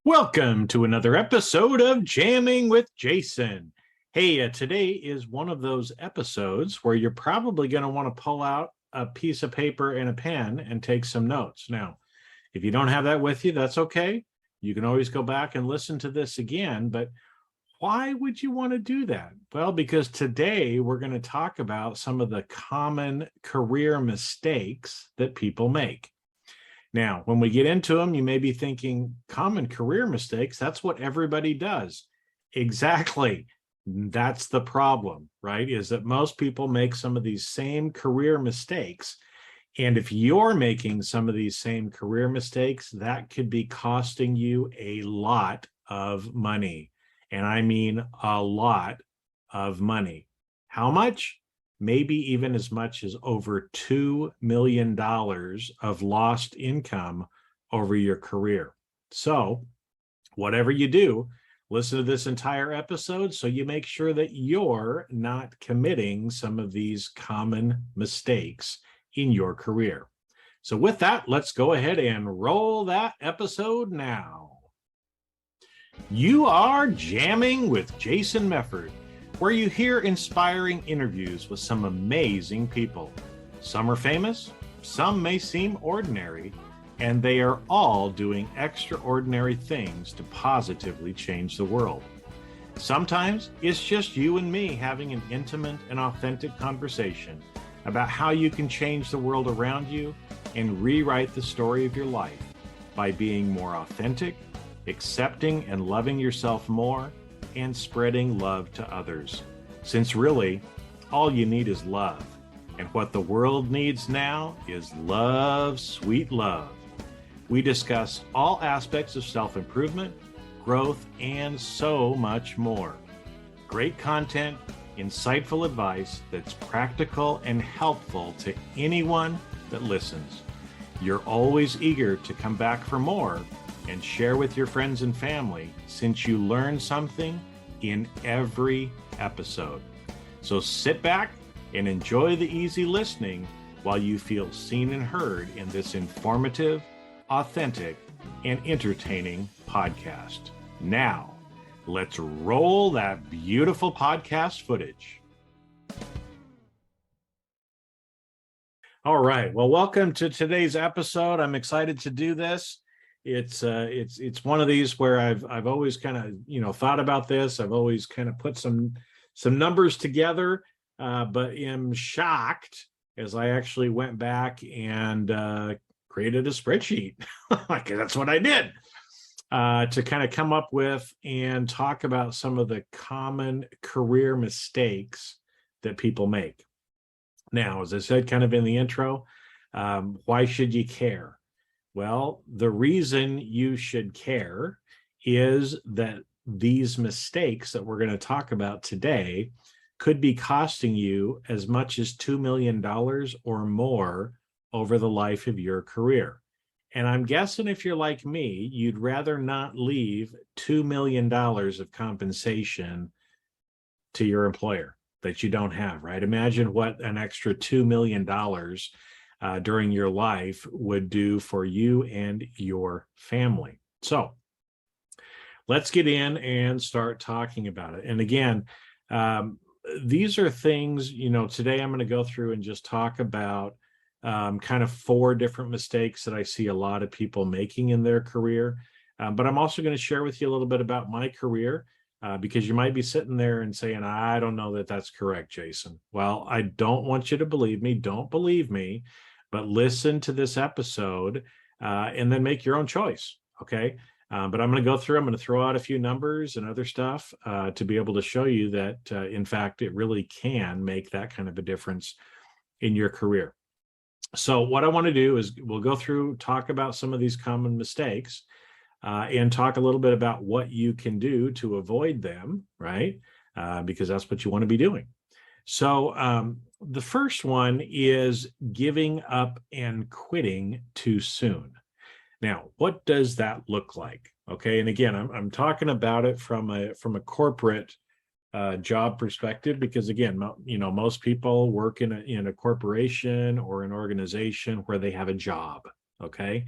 Welcome to another episode of Jamming with Jason. Hey, today is one of those episodes where you're probably going to want to pull out a piece of paper and a pen and take some notes. Now, if you don't have that with you, that's okay. You can always go back and listen to this again, but why would you want to do that? Well, because today we're going to talk about some of the common career mistakes that people make. Now, when we get into them, you may be thinking common career mistakes, that's what everybody does. Exactly. That's the problem, right? Is that most people make some of these same career mistakes. And if you're making some of these same career mistakes, that could be costing you a lot of money. And I mean a lot of money. How much? Maybe even as much as over $2 million of lost income over your career. So whatever you do, listen to this entire episode so you make sure that you're not committing some of these common mistakes in your career. So with that, let's go ahead and roll that episode now. You are jamming with Jason Mefford, where you hear inspiring interviews with some amazing people. Some are famous, some may seem ordinary, and they are all doing extraordinary things to positively change the world. Sometimes it's just you and me having an intimate and authentic conversation about how you can change the world around you and rewrite the story of your life by being more authentic, accepting and loving yourself more, and spreading love to others. Since really, all you need is love. And what the world needs now is love, sweet love. We discuss all aspects of self-improvement, growth, and so much more. Great content, insightful advice that's practical and helpful to anyone that listens. You're always eager to come back for more and share with your friends and family, since you learn something in every episode. So sit back and enjoy the easy listening while you feel seen and heard in this informative, authentic, and entertaining podcast. Now, let's roll that beautiful podcast footage. All right. Well, welcome to today's episode. I'm excited to do this. It's one of these where I've always kind of thought about this. I've always kind of put some numbers together, but am shocked as I actually went back and created a spreadsheet. That's what I did to kind of come up with and talk about some of the common career mistakes that people make. Now, as I said, kind of in the intro, why should you care? Well, the reason you should care is that these mistakes that we're going to talk about today could be costing you as much as $2 million or more over the life of your career. And I'm guessing if you're like me, you'd rather not leave $2 million of compensation to your employer that you don't have, right? Imagine what an extra $2 million during your life would do for you and your family. So let's get in and start talking about it. And again, these are things, today I'm going to go through and just talk about kind of 4 different mistakes that I see a lot of people making in their career. But I'm also going to share with you a little bit about my career because you might be sitting there and saying, I don't know that that's correct, Jason. Well, I don't want you to believe me. Don't believe me. But listen to this episode and then make your own choice, okay? But I'm going to go through, I'm going to throw out a few numbers and other stuff to be able to show you that, in fact, it really can make that kind of a difference in your career. So what I want to do is we'll go through, talk about some of these common mistakes and talk a little bit about what you can do to avoid them, right? Because that's what you want to be doing. So the first one is giving up and quitting too soon. Now, what does that look like? Okay, and again, I'm talking about it from a corporate job perspective, because again, most people work in a corporation or an organization where they have a job. Okay,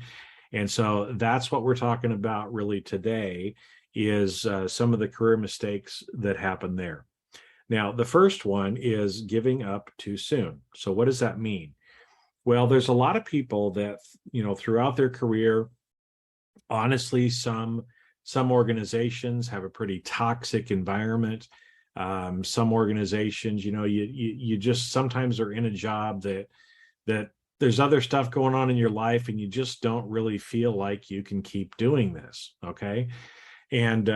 And so that's what we're talking about really today is some of the career mistakes that happen there. Now, the first one is giving up too soon. So what does that mean? Well, there's a lot of people that, throughout their career, honestly, some organizations have a pretty toxic environment. Some organizations, you just sometimes are in a job that there's other stuff going on in your life and you just don't really feel like you can keep doing this. Okay. And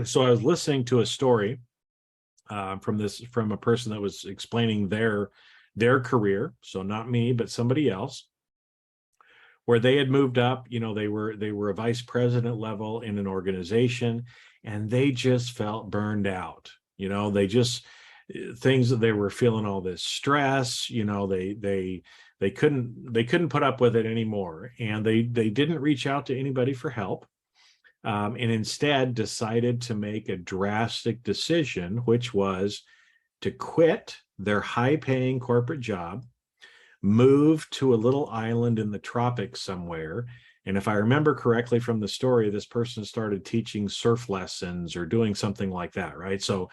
so I was listening to a story from a person that was explaining their career. So not me, but somebody else, where they had moved up. They were a vice president level in an organization, and they just felt burned out. They just things that they were feeling all this stress. They couldn't put up with it anymore, and they didn't reach out to anybody for help, and instead decided to make a drastic decision, which was to quit their high-paying corporate job, move to a little island in the tropics somewhere. And if I remember correctly from the story, this person started teaching surf lessons or doing something like that, right? So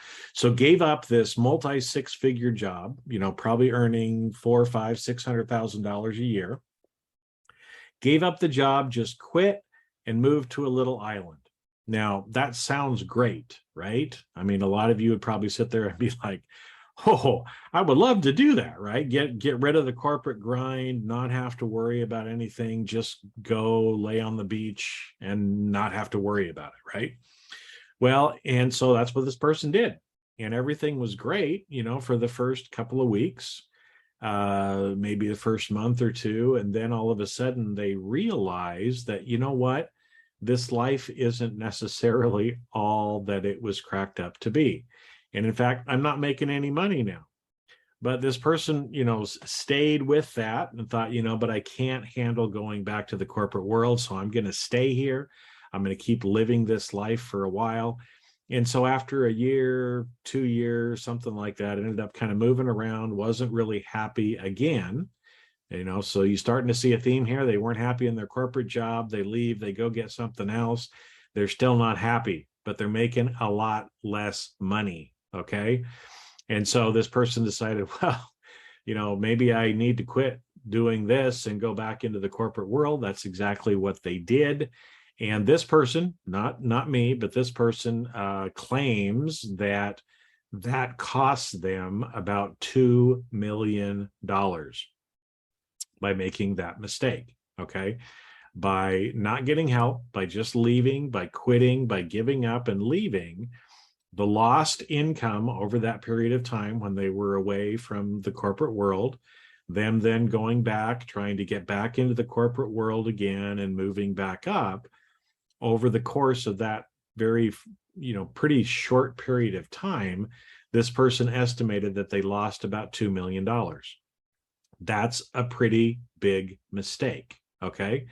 gave up this multi-six-figure job, probably earning $400,000, $500,000, $600,000 a year. Gave up the job, just quit, and moved to a little island. Now, that sounds great, right? I mean, a lot of you would probably sit there and be like, oh, I would love to do that, right? Get rid of the corporate grind, not have to worry about anything, just go lay on the beach and not have to worry about it, right? Well, and so that's what this person did. And everything was great, for the first couple of weeks, maybe the first month or two. And then all of a sudden they realized that, what? This life isn't necessarily all that it was cracked up to be. And in fact, I'm not making any money now. But this person, stayed with that and thought, but I can't handle going back to the corporate world. So I'm going to stay here. I'm going to keep living this life for a while. And so after a year, 2 years, something like that, ended up kind of moving around, wasn't really happy again. So you're starting to see a theme here. They weren't happy in their corporate job. They leave, they go get something else. They're still not happy, but they're making a lot less money. Okay. And so this person decided, well, maybe I need to quit doing this and go back into the corporate world. That's exactly what they did. And this person, not me, but this person claims that cost them about $2 million by making that mistake. Okay. By not getting help, by just leaving, by quitting, by giving up and leaving, the lost income over that period of time when they were away from the corporate world, them then going back, trying to get back into the corporate world again and moving back up, over the course of that very, pretty short period of time, this person estimated that they lost about $2 million. That's a pretty big mistake. Okay.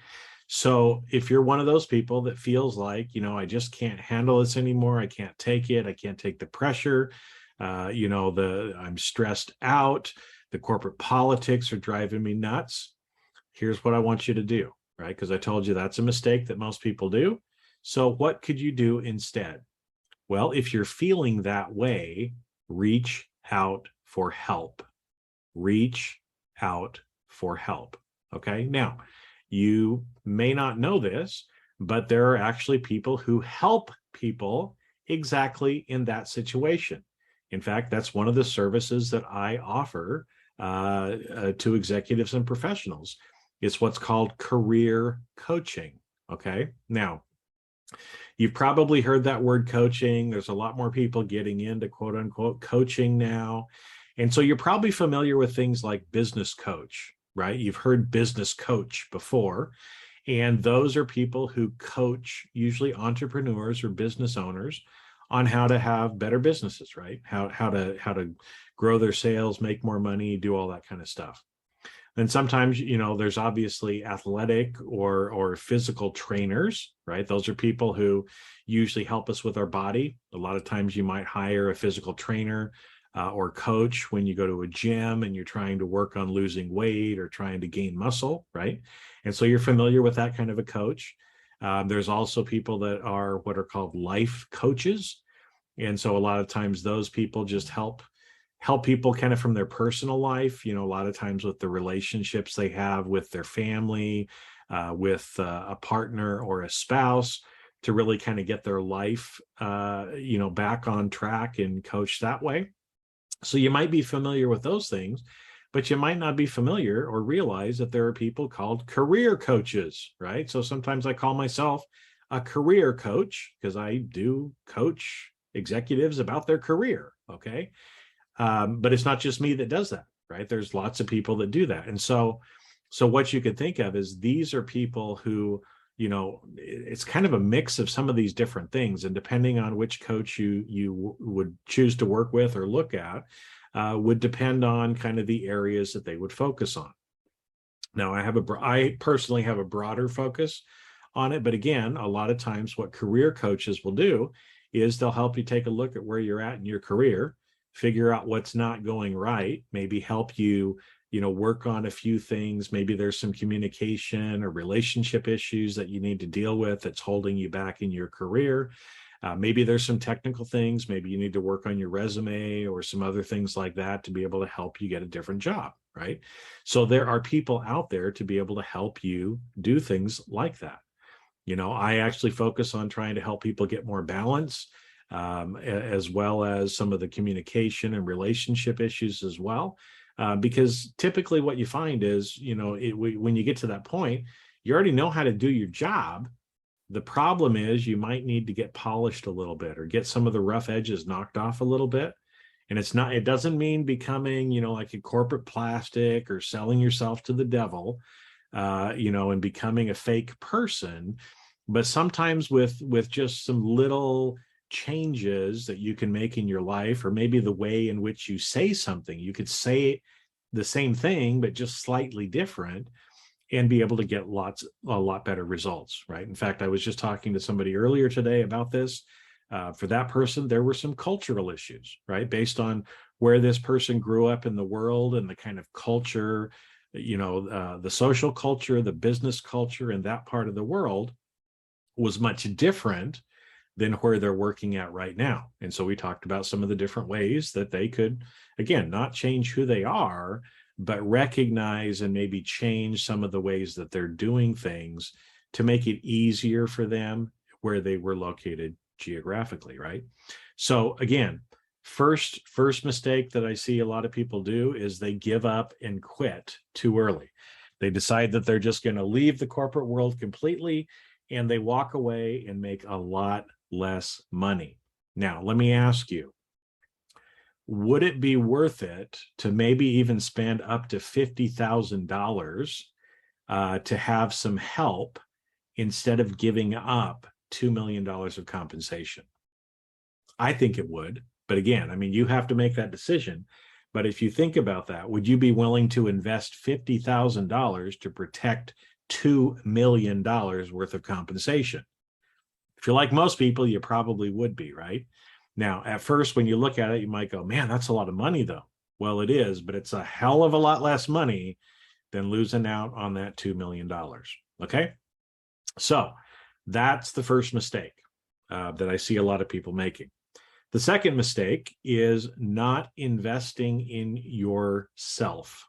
So if you're one of those people that feels like, I just can't handle this anymore, I can't take it, I can't take the pressure, I'm stressed out, the corporate politics are driving me nuts, here's what I want you to do, right? Because I told you that's a mistake that most people do. So what could you do instead? Well, if you're feeling that way, reach out for help. Reach out for help. Okay. Now, you may not know this, but there are actually people who help people exactly in that situation. In fact, that's one of the services that I offer to executives and professionals. It's what's called career coaching. Okay. Now, you've probably heard that word coaching. There's a lot more people getting into quote unquote coaching now. And so you're probably familiar with things like business coach, right? You've heard business coach before. And those are people who coach usually entrepreneurs or business owners on how to have better businesses, right? How to grow their sales, make more money, do all that kind of stuff. And sometimes, there's obviously athletic or physical trainers, right? Those are people who usually help us with our body. A lot of times you might hire a physical trainer or coach when you go to a gym and you're trying to work on losing weight or trying to gain muscle, right? And so you're familiar with that kind of a coach. There's also people that are what are called life coaches. And so a lot of times those people just help people kind of from their personal life, a lot of times with the relationships they have with their family, with a partner or a spouse, to really kind of get their life, back on track and coach that way. So you might be familiar with those things, but you might not be familiar or realize that there are people called career coaches, right? So sometimes I call myself a career coach because I do coach executives about their career, okay? But it's not just me that does that, right? There's lots of people that do that. And so what you could think of is these are people who, it's kind of a mix of some of these different things. And depending on which coach you would choose to work with or look at, would depend on kind of the areas that they would focus on. Now, I personally have a broader focus on it, but again, a lot of times what career coaches will do is they'll help you take a look at where you're at in your career, figure out what's not going right, maybe help you, work on a few things. Maybe there's some communication or relationship issues that you need to deal with that's holding you back in your career. Maybe there's some technical things. Maybe you need to work on your resume or some other things like that to be able to help you get a different job, right? So there are people out there to be able to help you do things like that. I actually focus on trying to help people get more balance, as well as some of the communication and relationship issues as well. Because typically what you find is, when you get to that point, you already know how to do your job. The problem is you might need to get polished a little bit or get some of the rough edges knocked off a little bit. And it doesn't mean becoming, like a corporate plastic or selling yourself to the devil, and becoming a fake person. But sometimes with just some little changes that you can make in your life, or maybe the way in which you say something, you could say the same thing, but just slightly different, and be able to get a lot better results, right? In fact, I was just talking to somebody earlier today about this. For that person, there were some cultural issues, right? Based on where this person grew up in the world and the kind of culture, the social culture, the business culture in that part of the world was much different than where they're working at right now. And so we talked about some of the different ways that they could, again, not change who they are, but recognize and maybe change some of the ways that they're doing things to make it easier for them where they were located geographically, right? So again, first mistake that I see a lot of people do is they give up and quit too early. They decide that they're just going to leave the corporate world completely, and they walk away and make a lot less money. Now, let me ask you, would it be worth it to maybe even spend up to $50,000 to have some help instead of giving up $2 million of compensation? I think it would. But again, I mean, you have to make that decision. But if you think about that, would you be willing to invest $50,000 to protect $2 million worth of compensation? If you're like most people, you probably would be, right? Now, at first, when you look at it, you might go, man, that's a lot of money, though. Well, it is, but it's a hell of a lot less money than losing out on that $2 million. Okay? So that's the first mistake that I see a lot of people making. The second mistake is not investing in yourself.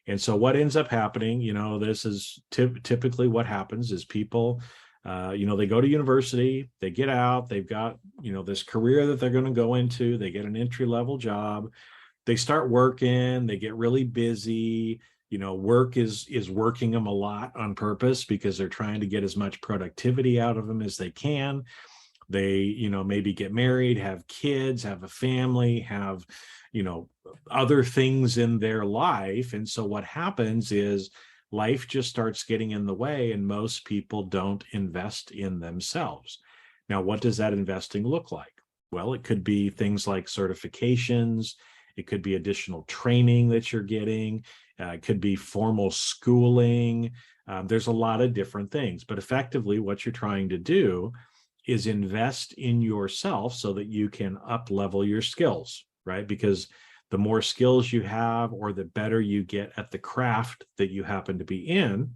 And so what ends up happening, this is typically what happens is people, they go to university, they get out, they've got, this career that they're going to go into, they get an entry-level job, they start working, they get really busy, work is working them a lot on purpose because they're trying to get as much productivity out of them as they can. They, maybe get married, have kids, have a family, have, other things in their life. And so what happens is life just starts getting in the way, and most people don't invest in themselves. Now, what does that investing look like? Well, it could be things like certifications. It could be additional training that you're getting. It could be formal schooling. There's a lot of different things, but effectively what you're trying to do is invest in yourself so that you can up level your skills, right? Because the more skills you have, or the better you get at the craft that you happen to be in,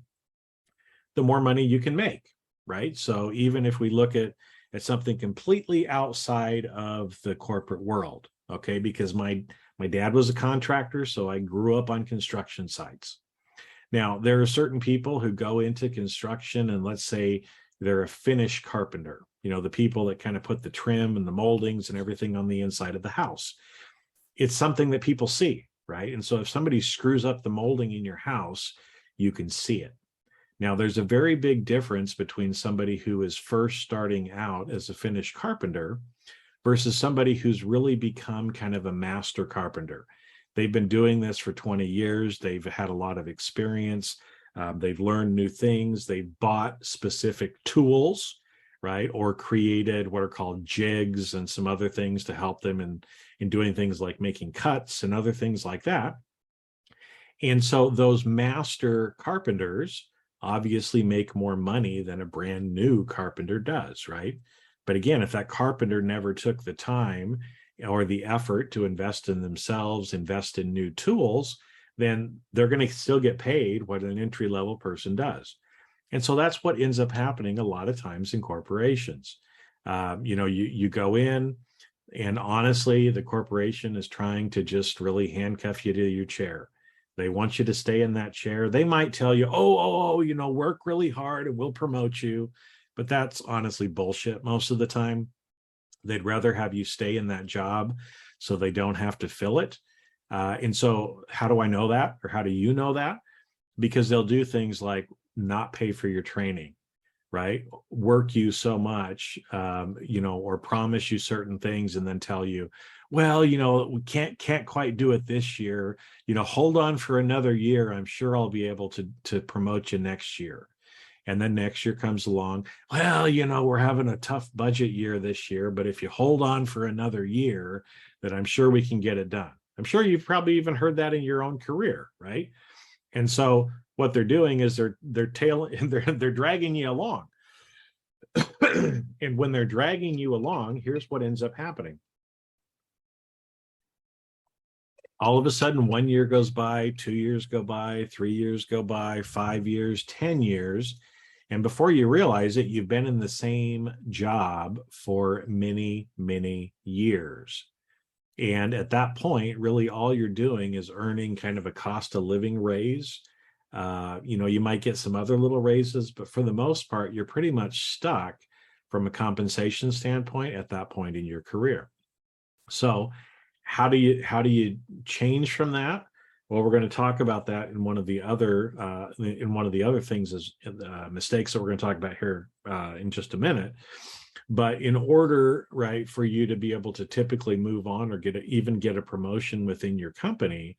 the more money you can make, right? So even if we look at something completely outside of the corporate world, okay, because my dad was a contractor, so I grew up on construction sites. Now, there are certain people who go into construction, and let's say they're a finish carpenter, the people that kind of put the trim and the moldings and everything on the inside of the house. It's something that people see, right? And so if somebody screws up the molding in your house, you can see it. Now, there's a very big difference between somebody who is first starting out as a finished carpenter versus somebody who's really become kind of a master carpenter. They've been doing this for 20 years. They've had a lot of experience. They've learned new things. They've bought specific tools, right? Or created what are called jigs and some other things to help them in doing things like making cuts and other things like that. And so those master carpenters obviously make more money than a brand new carpenter does, right? But again, if that carpenter never took the time or the effort to invest in themselves, invest in new tools, then they're going to still get paid what an entry-level person does. And so that's what ends up happening a lot of times in corporations. You go in, and honestly, the corporation is trying to just really handcuff you to your chair. They want you to stay in that chair. They might tell you, work really hard and we'll promote you. But that's honestly bullshit most of the time. They'd rather have you stay in that job so they don't have to fill it. And so how do I know that? Or how do you know that? Because they'll do things like not pay for your training, right? Work you so much, or promise you certain things and then tell you, well, we can't quite do it this year. Hold on for another year. I'm sure I'll be able to promote you next year. And then next year comes along. Well, we're having a tough budget year this year, but if you hold on for another year, then I'm sure we can get it done. I'm sure you've probably even heard that in your own career, right? And so what they're doing is they're dragging you along. And when they're dragging you along, here's what ends up happening. All of a sudden, 1 year goes by, 2 years go by, 3 years go by, 5 years, 10 years. And before you realize it, you've been in the same job for many, many years. And at that point, really all you're doing is earning kind of a cost of living raise. You might get some other little raises, but for the most part, you're pretty much stuck from a compensation standpoint at that point in your career. So how do you change from that? Well, we're going to talk about that in one of the other things is mistakes that we're going to talk about here in just a minute. But in order, right, for you to be able to typically move on or even get a promotion within your company,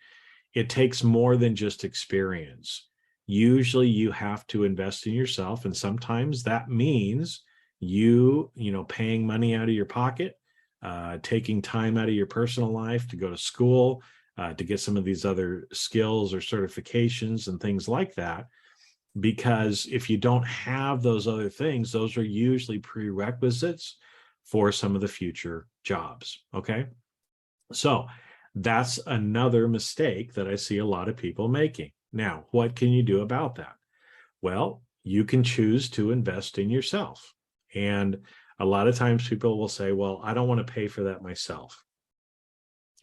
it takes more than just experience. Usually you have to invest in yourself. And sometimes that means you paying money out of your pocket, taking time out of your personal life to go to school, to get some of these other skills or certifications and things like that. Because if you don't have those other things, those are usually prerequisites for some of the future jobs. Okay. So that's another mistake that I see a lot of people making. Now, what can you do about that? Well, you can choose to invest in yourself. And a lot of times people will say, well, I don't want to pay for that myself.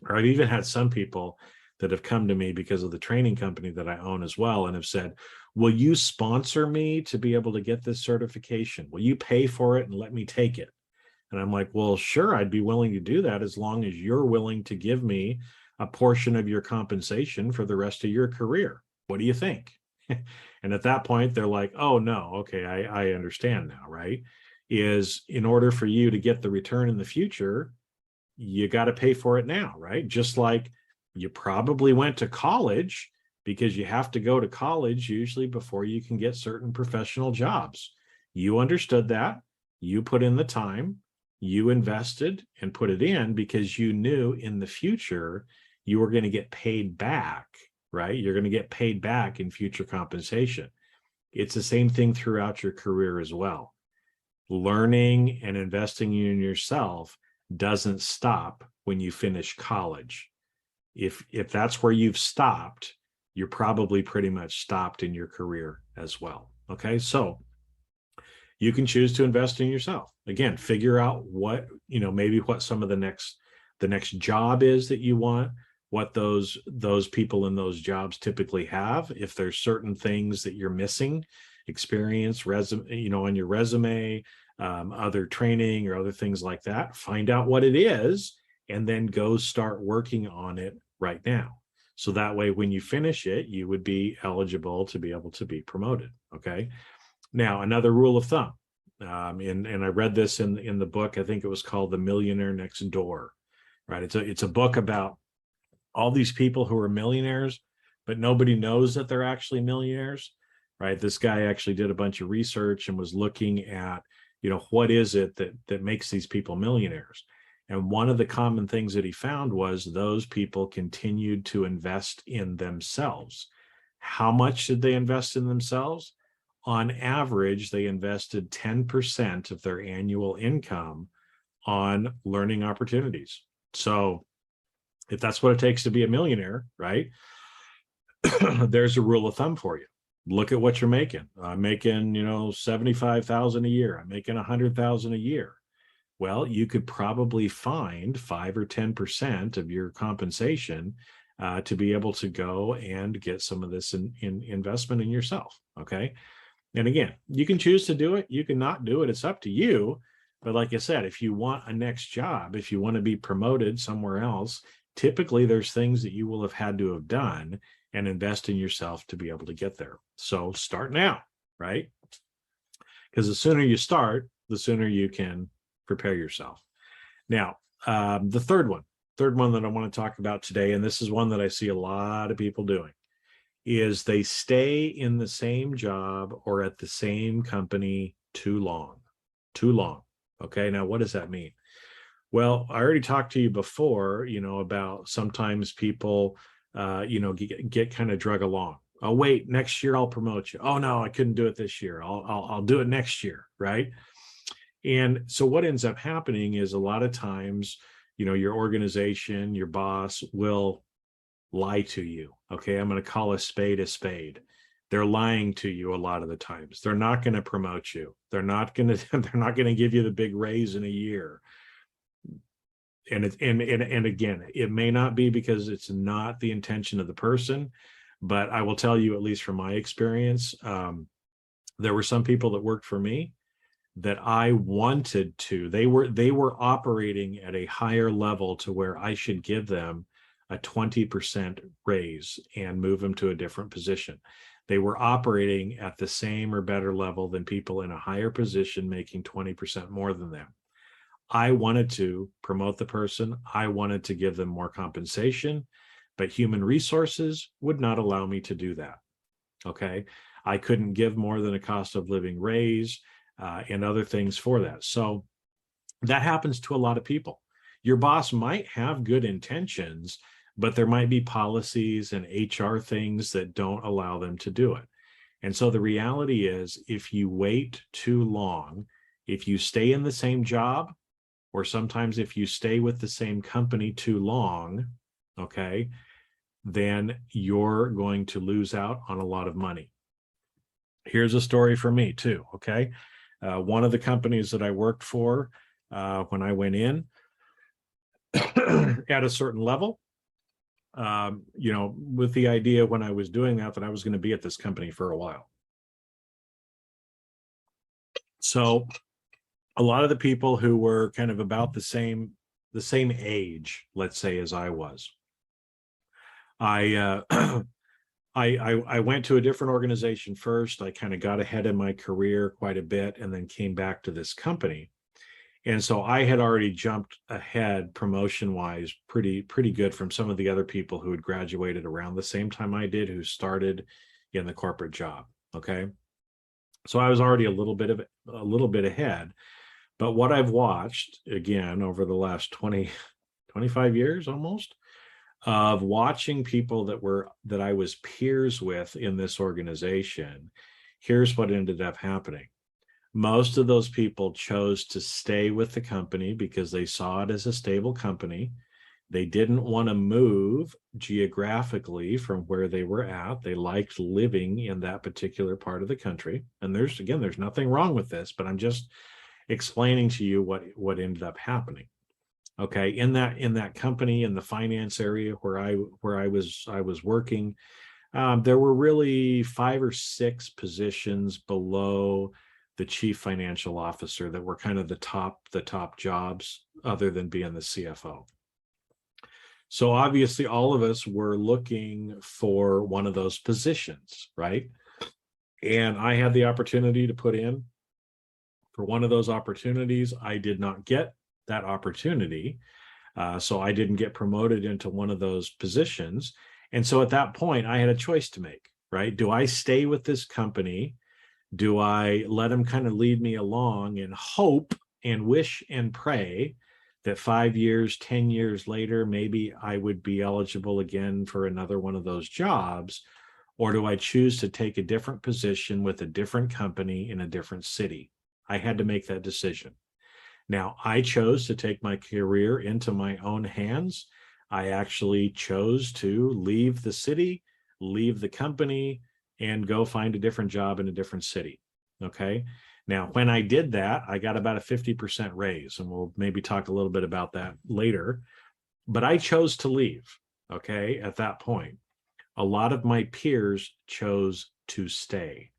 Or I've even had some people that have come to me because of the training company that I own as well and have said, will you sponsor me to be able to get this certification? Will you pay for it and let me take it? And I'm like, well, sure, I'd be willing to do that as long as you're willing to give me a portion of your compensation for the rest of your career. What do you think? And at that point, they're like, oh, no, okay, I understand now, right? Is in order for you to get the return in the future, you got to pay for it now, right? Just like you probably went to college because you have to go to college usually before you can get certain professional jobs. You understood that. You put in the time, you invested and put it in because you knew in the future you were going to get paid back, right? You're going to get paid back in future compensation. It's the same thing throughout your career as well. Learning and investing in yourself doesn't stop when you finish college. If that's where you've stopped, you're probably pretty much stopped in your career as well. Okay, so you can choose to invest in yourself. Again, figure out what, maybe what some of the next job is that you want, what those people in those jobs typically have. If there's certain things that you're missing, experience, resume, on your resume, other training or other things like that, find out what it is and then go start working on it right now. So that way, when you finish it, you would be eligible to be able to be promoted. Okay. Now, another rule of thumb, and I read this in the book. I think it was called The Millionaire Next Door. Right. It's a book about all these people who are millionaires, but nobody knows that they're actually millionaires. Right. This guy actually did a bunch of research and was looking at, what is it that makes these people millionaires? And one of the common things that he found was those people continued to invest in themselves. How much did they invest in themselves? On average, they invested 10% of their annual income on learning opportunities. So if that's what it takes to be a millionaire, right? There's a rule of thumb for you. Look at what you're making. I'm making, $75,000 a year. I'm making $100,000 a year. Well, you could probably find 5 or 10% of your compensation to be able to go and get some of this in investment in yourself. Okay. And again, you can choose to do it. You can not do it. It's up to you. But like I said, if you want a next job, if you want to be promoted somewhere else, typically there's things that you will have had to have done and invest in yourself to be able to get there. So start now, right? Because the sooner you start, the sooner you can prepare yourself. Now, the third one that I want to talk about today, and this is one that I see a lot of people doing, is they stay in the same job or at the same company too long. Okay, now what does that mean? Well, I already talked to you before, about sometimes people, get kind of drug along. Oh, wait, next year I'll promote you. Oh no, I couldn't do it this year. I'll do it next year, right? And so what ends up happening is a lot of times, your organization, your boss will lie to you. Okay, I'm going to call a spade a spade. They're lying to you a lot of the times. They're not going to promote you. They're not going to give you the big raise in a year. And again, it may not be because it's not the intention of the person, but I will tell you, at least from my experience, there were some people that worked for me that I wanted to. They were operating at a higher level to where I should give them a 20% raise and move them to a different position. They were operating at the same or better level than people in a higher position making 20% more than them. I wanted to promote the person. I wanted to give them more compensation, but human resources would not allow me to do that. Okay. I couldn't give more than a cost of living raise and other things for that. So that happens to a lot of people. Your boss might have good intentions, but there might be policies and HR things that don't allow them to do it. And so the reality is, if you wait too long, if you stay in the same job, or sometimes if you stay with the same company too long, okay, then you're going to lose out on a lot of money. Here's a story for me too, okay? One of the companies that I worked for when I went in at a certain level, with the idea when I was doing that I was going to be at this company for a while. So a lot of the people who were kind of about the same age, let's say, as I was, I went to a different organization first. I kind of got ahead in my career quite a bit and then came back to this company. And so I had already jumped ahead promotion-wise pretty good from some of the other people who had graduated around the same time I did, who started in the corporate job. Okay. So I was already a little bit ahead. But what I've watched, again, over the last 25 years almost, of watching people that I was peers with in this organization, here's what ended up happening. Most of those people chose to stay with the company because they saw it as a stable company. They didn't want to move geographically from where they were at. They liked living in that particular part of the country. And there's nothing wrong with this, but I'm just explaining to you what ended up happening. Okay, in that company, in the finance area where I was working, there were really 5 or 6 positions below the chief financial officer that were kind of the top jobs, other than being the CFO. So obviously, all of us were looking for one of those positions, right? And I had the opportunity to put in for one of those opportunities. I did not get that opportunity. So I didn't get promoted into one of those positions. And so at that point, I had a choice to make, right? Do I stay with this company? Do I let them kind of lead me along and hope and wish and pray that 5 years, 10 years later, maybe I would be eligible again for another one of those jobs? Or do I choose to take a different position with a different company in a different city? I had to make that decision. Now, I chose to take my career into my own hands. I actually chose to leave the city, leave the company, and go find a different job in a different city. Okay. Now, when I did that, I got about a 50% raise, and we'll maybe talk a little bit about that later. But I chose to leave. Okay. At that point, a lot of my peers chose to stay.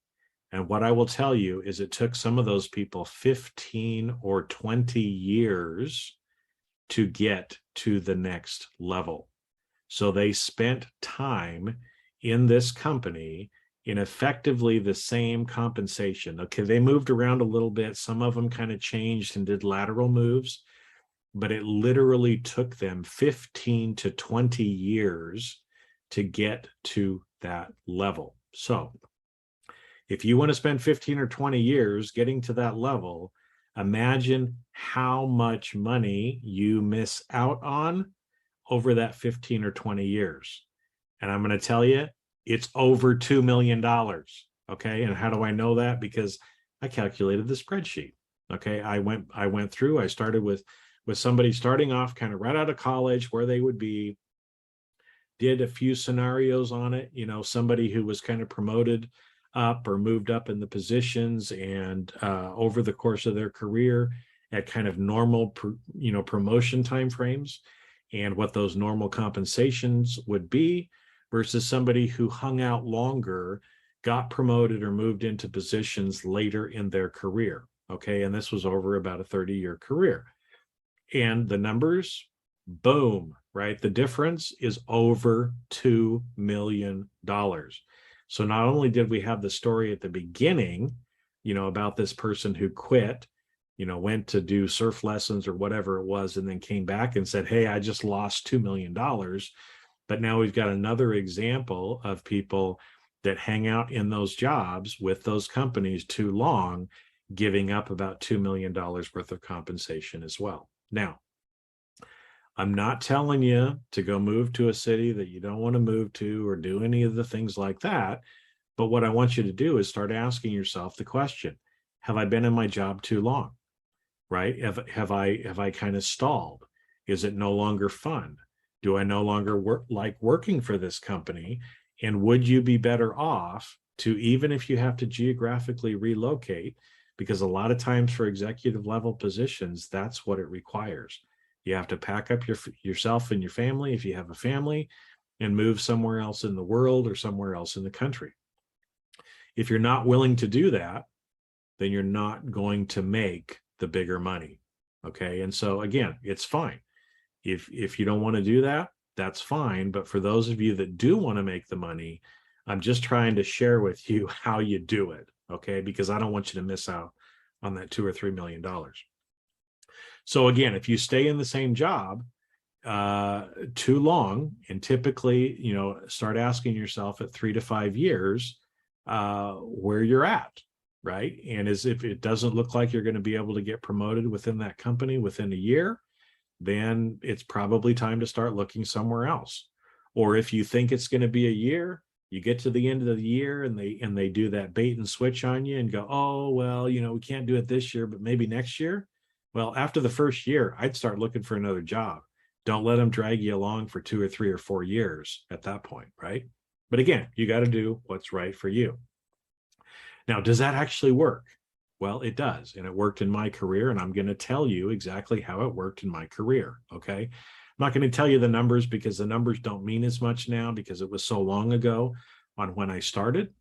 And what I will tell you is it took some of those people 15 or 20 years to get to the next level. So they spent time in this company in effectively the same compensation. Okay, they moved around a little bit. Some of them kind of changed and did lateral moves, but it literally took them 15 to 20 years to get to that level. So if you want to spend 15 or 20 years getting to that level, imagine how much money you miss out on over that 15 or 20 years. And I'm going to tell you, it's over $2 million. Okay. And how do I know that? Because I calculated the spreadsheet. Okay. I went through, I started with somebody starting off kind of right out of college, where they would be, did a few scenarios on it, somebody who was kind of promoted up or moved up in the positions, and over the course of their career at kind of normal promotion timeframes, and what those normal compensations would be, versus somebody who hung out longer, got promoted or moved into positions later in their career. Okay, and this was over about a 30-year career, and the numbers, boom, right? The difference is over $2 million. So not only did we have the story at the beginning, about this person who quit, went to do surf lessons or whatever it was, and then came back and said, hey, I just lost $2 million. But now we've got another example of people that hang out in those jobs with those companies too long, giving up about $2 million worth of compensation as well. Now, I'm not telling you to go move to a city that you don't want to move to or do any of the things like that. But what I want you to do is start asking yourself the question, have I been in my job too long? Right? Have I kind of stalled? Is it no longer fun? Do I no longer like working for this company? And would you be better off to, even if you have to geographically relocate, because a lot of times for executive level positions, that's what it requires. You have to pack up yourself and your family, if you have a family, and move somewhere else in the world or somewhere else in the country. If you're not willing to do that, then you're not going to make the bigger money. Okay. And so again, it's fine. If you don't want to do that, that's fine. But for those of you that do want to make the money, I'm just trying to share with you how you do it. Okay. Because I don't want you to miss out on that $2 or $3 million. So again, if you stay in the same job too long, and typically, start asking yourself at 3 to 5 years where you're at, right? And as if it doesn't look like you're going to be able to get promoted within that company within a year, then it's probably time to start looking somewhere else. Or if you think it's going to be a year, you get to the end of the year and they do that bait and switch on you and go, oh, well, we can't do it this year, but maybe next year. Well, after the first year, I'd start looking for another job, Don't let them drag you along for 2 or 3 or 4 years at that point, right? But again, you got to do what's right for you. Now, does that actually work? Well, it does. And it worked in my career. And I'm going to tell you exactly how it worked in my career. Okay. I'm not going to tell you the numbers because the numbers don't mean as much now because it was so long ago on when I started.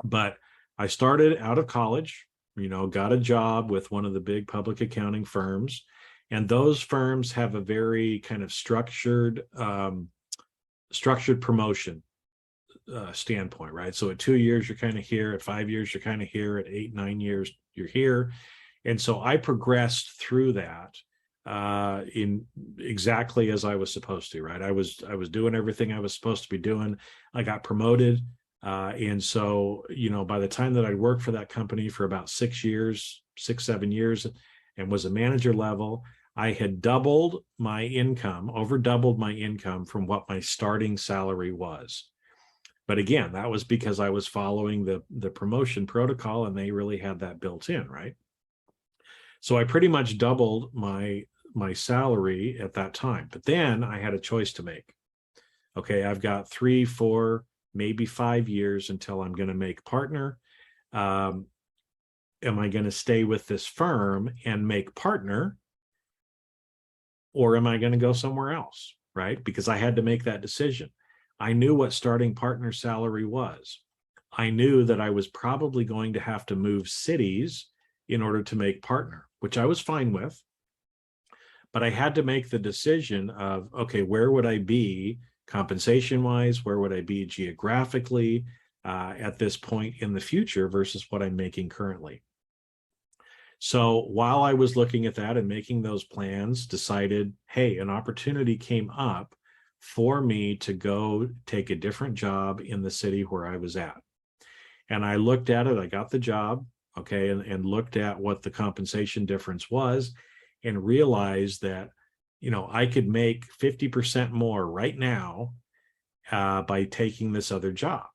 But I started out of college, got a job with one of the big public accounting firms. And those firms have a very kind of structured promotion standpoint, right? So at 2 years, you're kind of here. At 5 years, you're kind of here. At 8, 9 years, you're here. And so I progressed through that in exactly as I was supposed to, right? I was doing everything I was supposed to be doing. I got promoted. And so, by the time that I worked for that company for about 6 years, 6, 7 years, and was a manager level, I had doubled my income, over doubled my income from what my starting salary was. But again, that was because I was following the promotion protocol and they really had that built in, right? So I pretty much doubled my salary at that time. But then I had a choice to make. Okay, I've got 3, 4, maybe 5 years until I'm going to make partner. Am I going to stay with this firm and make partner? Or am I going to go somewhere else, right? Because I had to make that decision. I knew what starting partner salary was. I knew that I was probably going to have to move cities in order to make partner, which I was fine with. But I had to make the decision of, okay, where would I be compensation wise? Where would I be geographically at this point in the future versus what I'm making currently? So while I was looking at that and making those plans, decided, hey, an opportunity came up for me to go take a different job in the city where I was at. And I looked at it, I got the job, okay, and looked at what the compensation difference was and realized that, I could make 50% more right now by taking this other job.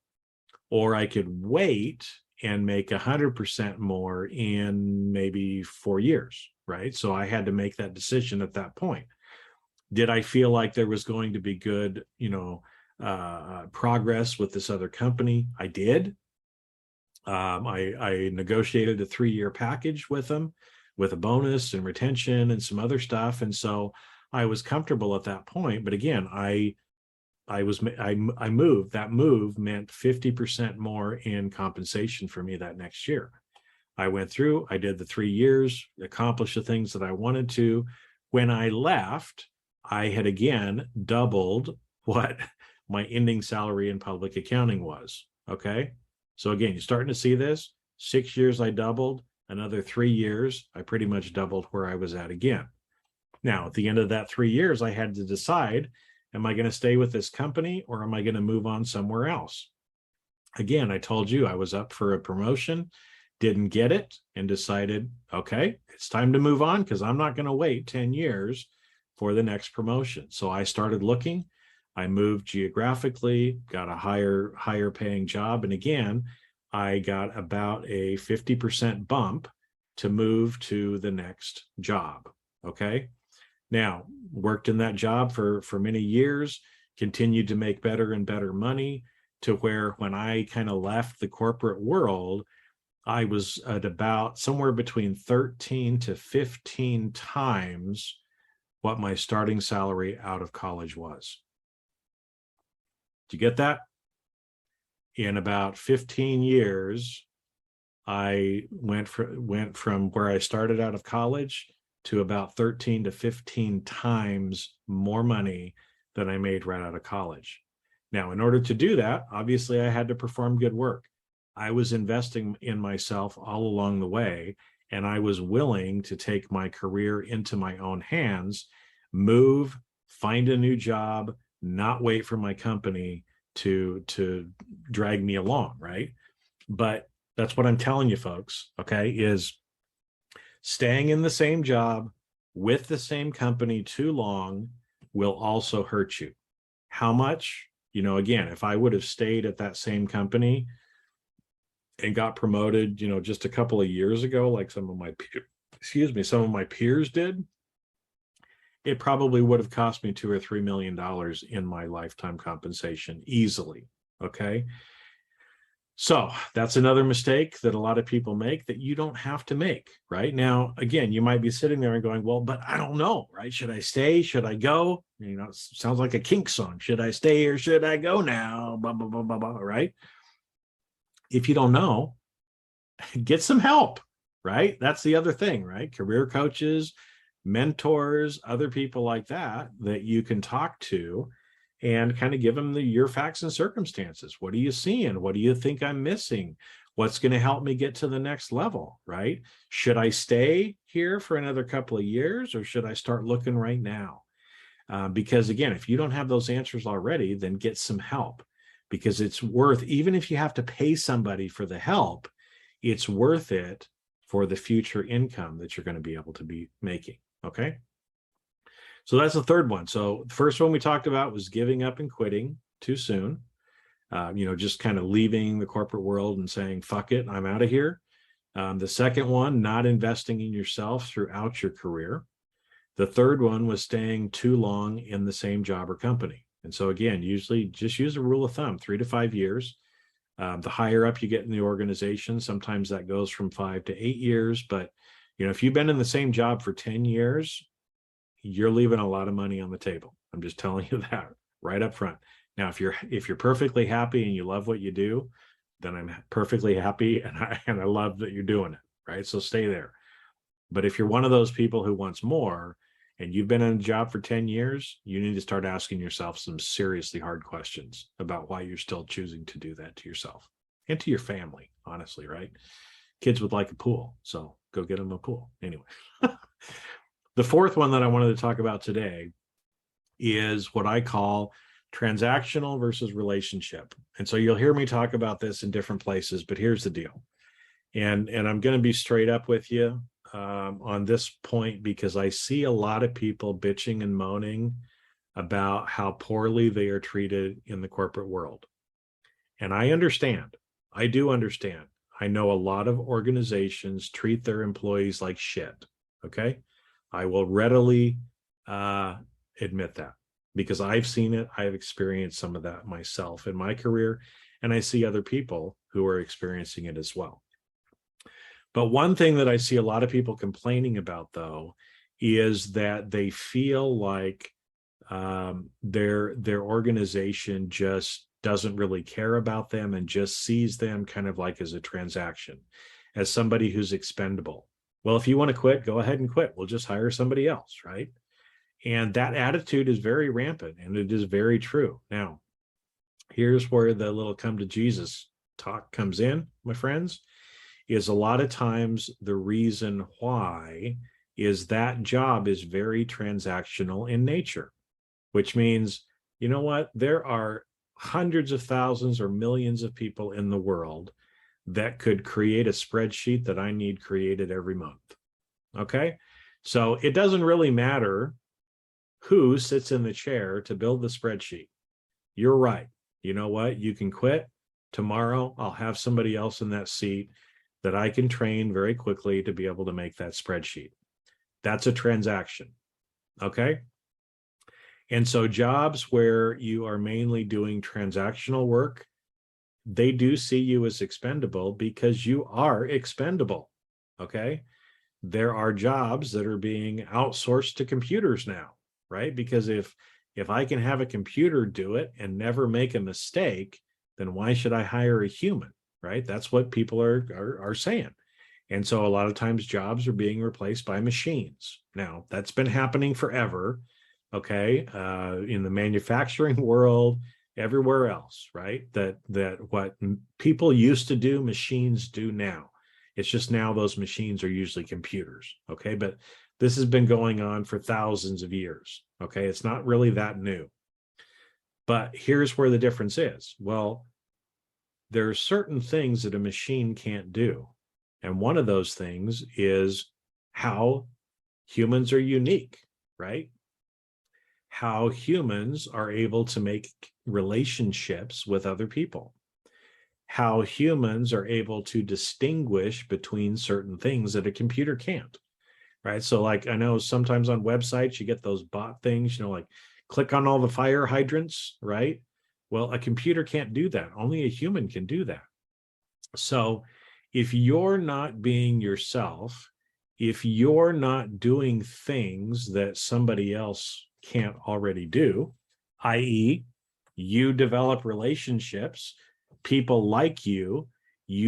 Or I could wait and make 100% more in maybe 4 years, right? So I had to make that decision at that point. Did I feel like there was going to be good, progress with this other company? I did. I negotiated a 3-year package with them with a bonus and retention and some other stuff. And so I was comfortable at that point. But again, I moved. That move meant 50% more in compensation for me that next year. I went through, I did the 3 years, accomplished the things that I wanted to. When I left, I had again doubled what my ending salary in public accounting was. Okay. So again, you're starting to see this. 6 years, I doubled. Another 3 years, I pretty much doubled where I was at again. Now, at the end of that 3 years, I had to decide, am I going to stay with this company or am I going to move on somewhere else? Again, I told you I was up for a promotion, didn't get it, and decided, okay, it's time to move on because I'm not going to wait 10 years for the next promotion. So I started looking. I moved geographically, got a higher paying job. And again, I got about a 50% bump to move to the next job. Okay. Now, worked in that job for many years, continued to make better and better money to where when I kind of left the corporate world, I was at about somewhere between 13 to 15 times what my starting salary out of college was. Did you get that? In about 15 years, I went from where I started out of college to about 13 to 15 times more money than I made right out of college. Now, in order to do that, obviously I had to perform good work. I was investing in myself all along the way, and I was willing to take my career into my own hands, move, find a new job, not wait for my company to drag me along, right? But that's what I'm telling you, folks, okay, is staying in the same job with the same company too long will also hurt you. How much? Again, if I would have stayed at that same company and got promoted, just a couple of years ago, like some of my peers did, it probably would have cost me $2 or $3 million in my lifetime compensation easily. Okay. So that's another mistake that a lot of people make that you don't have to make. Right now, again, you might be sitting there and going, well, but I don't know, right? Should I stay? Should I go? You know, it sounds like a Kink song. Should I stay or should I go now? Blah, blah, blah, blah, blah, right? If you don't know, get some help, right? That's the other thing, right? Career coaches, mentors, other people like that you can talk to and kind of give them your facts and circumstances. What are you seeing? What do you think I'm missing? What's going to help me get to the next level, right? Should I stay here for another couple of years or should I start looking right now? Because again, if you don't have those answers already, then get some help, because it's worth, even if you have to pay somebody for the help, it's worth it for the future income that you're going to be able to be making. Okay. So that's the third one. So the first one we talked about was giving up and quitting too soon. Just kind of leaving the corporate world and saying, fuck it, I'm out of here. The second one, not investing in yourself throughout your career. The third one was staying too long in the same job or company. And so again, usually just use a rule of thumb, 3 to 5 years. The higher up you get in the organization, sometimes that goes from 5 to 8 years. But, if you've been in the same job for 10 years, you're leaving a lot of money on the table. I'm just telling you that right up front. Now, if you're perfectly happy and you love what you do, then I'm perfectly happy and I love that you're doing it, right? So stay there. But if you're one of those people who wants more and you've been in a job for 10 years, you need to start asking yourself some seriously hard questions about why you're still choosing to do that to yourself and to your family, honestly, right? Kids would like a pool, so go get them a pool. Anyway, the fourth one that I wanted to talk about today is what I call transactional versus relationship. And so you'll hear me talk about this in different places, but here's the deal. And I'm going to be straight up with you on this point, because I see a lot of people bitching and moaning about how poorly they are treated in the corporate world. And I understand. I do understand. I know a lot of organizations treat their employees like shit. Okay. I will readily admit that, because I've seen it. I've experienced some of that myself in my career, and I see other people who are experiencing it as well. But one thing that I see a lot of people complaining about, though, is that they feel like their organization just doesn't really care about them and just sees them kind of like as a transaction, as somebody who's expendable. Well, if you want to quit, go ahead and quit. We'll just hire somebody else, right? And that attitude is very rampant, and it is very true. Now, here's where the little come to Jesus talk comes in, my friends, is a lot of times the reason why is that job is very transactional in nature, which means, you know what? There are hundreds of thousands or millions of people in the world that could create a spreadsheet that I need created every month. Okay. So it doesn't really matter who sits in the chair to build the spreadsheet. You're right. You know what? You can quit. Tomorrow, I'll have somebody else in that seat that I can train very quickly to be able to make that spreadsheet. That's a transaction. Okay. And so jobs where you are mainly doing transactional work, they do see you as expendable because you are expendable. Okay. There are jobs that are being outsourced to computers now, right? Because if I can have a computer do it and never make a mistake, then why should I hire a human, right? That's what people are saying. And so a lot of times jobs are being replaced by machines. Now, that's been happening forever, okay? In the manufacturing world, everywhere else, right? That what people used to do, machines do now. It's just now those machines are usually computers, okay? But this has been going on for thousands of years, okay? It's not really that new. But here's where the difference is. Well, there are certain things that a machine can't do. And one of those things is how humans are unique, right? How humans are able to make relationships with other people. How humans are able to distinguish between certain things that a computer can't. right? So like I know sometimes on websites you get those bot things, like click on all the fire hydrants, right? Well, a computer can't do that. Only a human can do that. So if you're not being yourself, if you're not doing things that somebody else can't already do, i.e., you develop relationships, people like you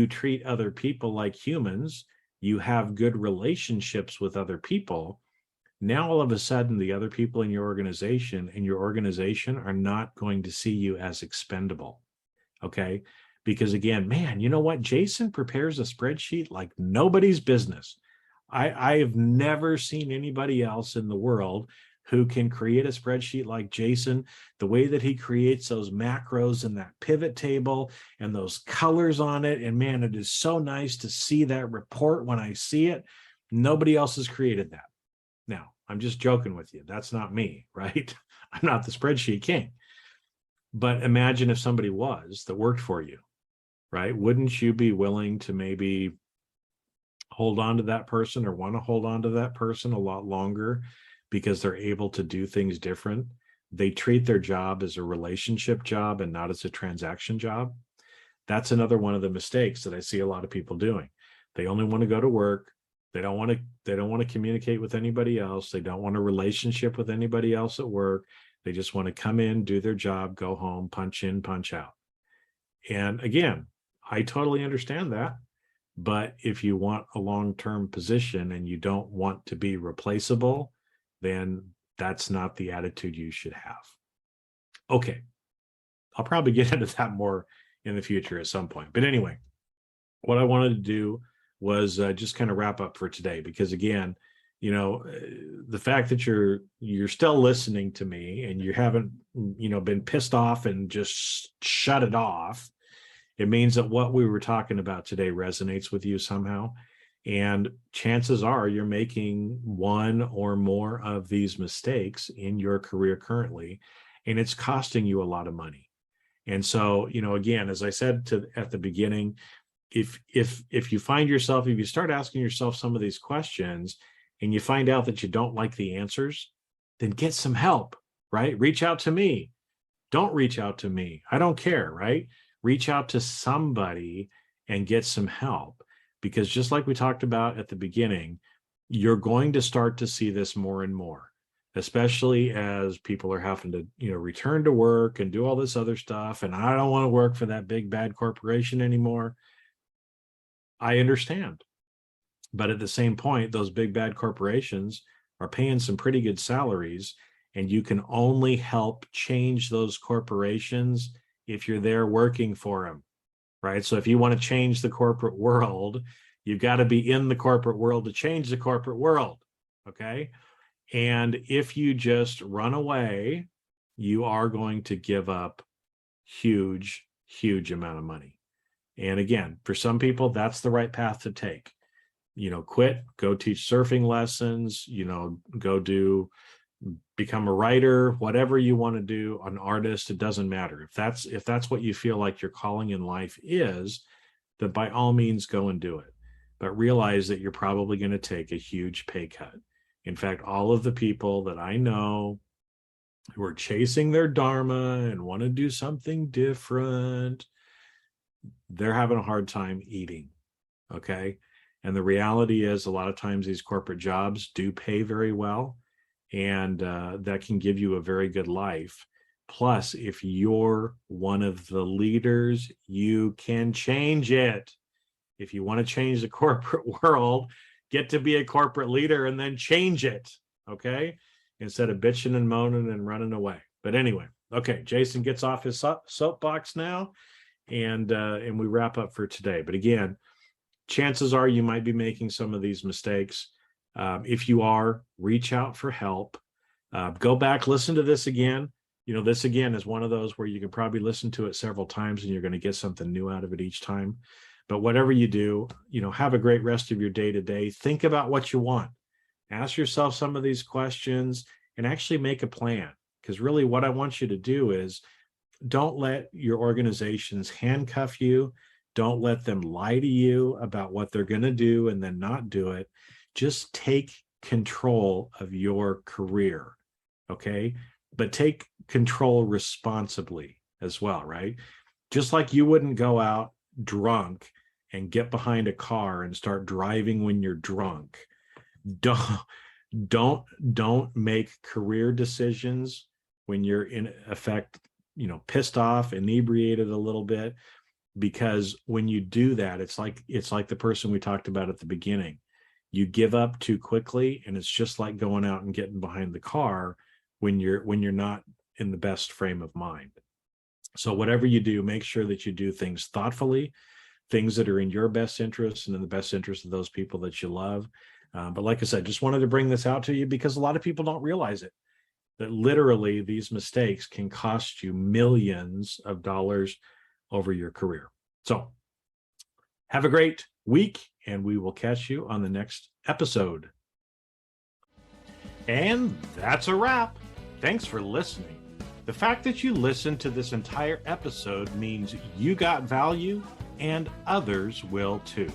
treat other people like humans, you have good relationships with other people. Now, all of a sudden, the other people in your organization are not going to see you as expendable. Okay. Because again, man, you know what? Jason prepares a spreadsheet like nobody's business. I have never seen anybody else in the world who can create a spreadsheet like Jason, the way that he creates those macros and that pivot table and those colors on it. And man, it is so nice to see that report when I see it. Nobody else has created that. Now, I'm just joking with you. That's not me, right? I'm not the spreadsheet king. But imagine if somebody was that worked for you, right? Wouldn't you be willing to maybe hold on to that person or want to hold on to that person a lot longer because they're able to do things different? They treat their job as a relationship job and not as a transaction job. That's another one of the mistakes that I see a lot of people doing. They only want to go to work. They don't want to communicate with anybody else. They don't want a relationship with anybody else at work. They just want to come in, do their job, go home, punch in, punch out. And again, I totally understand that. But if you want a long-term position and you don't want to be replaceable, then that's not the attitude you should have. Okay. I'll probably get into that more in the future at some point. But anyway, what I wanted to do was just kind of wrap up for today, because again, the fact that you're still listening to me and you haven't, been pissed off and just shut it off, it means that what we were talking about today resonates with you somehow. And chances are you're making one or more of these mistakes in your career currently, and it's costing you a lot of money. And so, again, as I said at the beginning, if you find yourself, if you start asking yourself some of these questions and you find out that you don't like the answers, then get some help, right? Reach out to me. Don't reach out to me. I don't care, right? Reach out to somebody and get some help, because just like we talked about at the beginning, you're going to start to see this more and more, especially as people are having to, return to work and do all this other stuff. And I don't want to work for that big bad corporation anymore. I understand. But at the same point, those big bad corporations are paying some pretty good salaries, and you can only help change those corporations if you're there working for them, right? So if you want to change the corporate world, you've got to be in the corporate world to change the corporate world, okay? And if you just run away, you are going to give up huge, huge amount of money. And again, for some people, that's the right path to take. Quit, go teach surfing lessons, become a writer, whatever you want to do, an artist, it doesn't matter. If that's what you feel like your calling in life is, then by all means go and do it. But realize that you're probably going to take a huge pay cut. In fact, all of the people that I know who are chasing their dharma and want to do something different, they're having a hard time eating. Okay. And the reality is, a lot of times these corporate jobs do pay very well, and that can give you a very good life. Plus, if you're one of the leaders, you can change it. If you want to change the corporate world, get to be a corporate leader and then change it, okay? Instead of bitching and moaning and running away. But anyway, okay, Jason gets off his soapbox now, and we wrap up for today. But again, chances are you might be making some of these mistakes. If you are, reach out for help. Go back, listen to this again. This again is one of those where you can probably listen to it several times and you're going to get something new out of it each time. But whatever you do, have a great rest of your day today. Think about what you want. Ask yourself some of these questions and actually make a plan. Because really what I want you to do is, don't let your organizations handcuff you. Don't let them lie to you about what they're going to do and then not do it. Just take control of your career, okay? But take control responsibly as well, right? Just like you wouldn't go out drunk and get behind a car and start driving when you're drunk. Don't make career decisions when you're in effect, pissed off, inebriated a little bit, because when you do that, it's like the person we talked about at the beginning. You give up too quickly, and it's just like going out and getting behind the car when you're not in the best frame of mind. So whatever you do, make sure that you do things thoughtfully, things that are in your best interest and in the best interest of those people that you love. But like I said, just wanted to bring this out to you because a lot of people don't realize it, that literally these mistakes can cost you millions of dollars over your career. So have a great week, and we will catch you on the next episode. And that's a wrap. Thanks for listening. The fact that you listened to this entire episode means you got value, and others will too.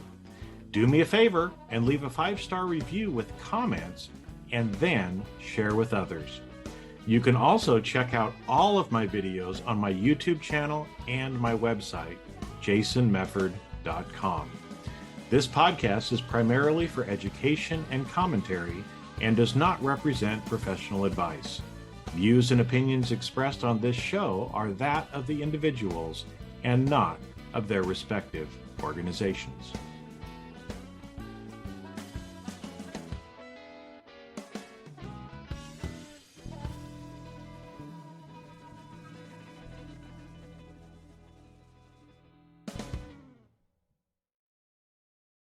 Do me a favor and leave a 5-star review with comments, and then share with others. You can also check out all of my videos on my YouTube channel and my website, jasonmefford.com. This podcast is primarily for education and commentary and does not represent professional advice. Views and opinions expressed on this show are that of the individuals and not of their respective organizations.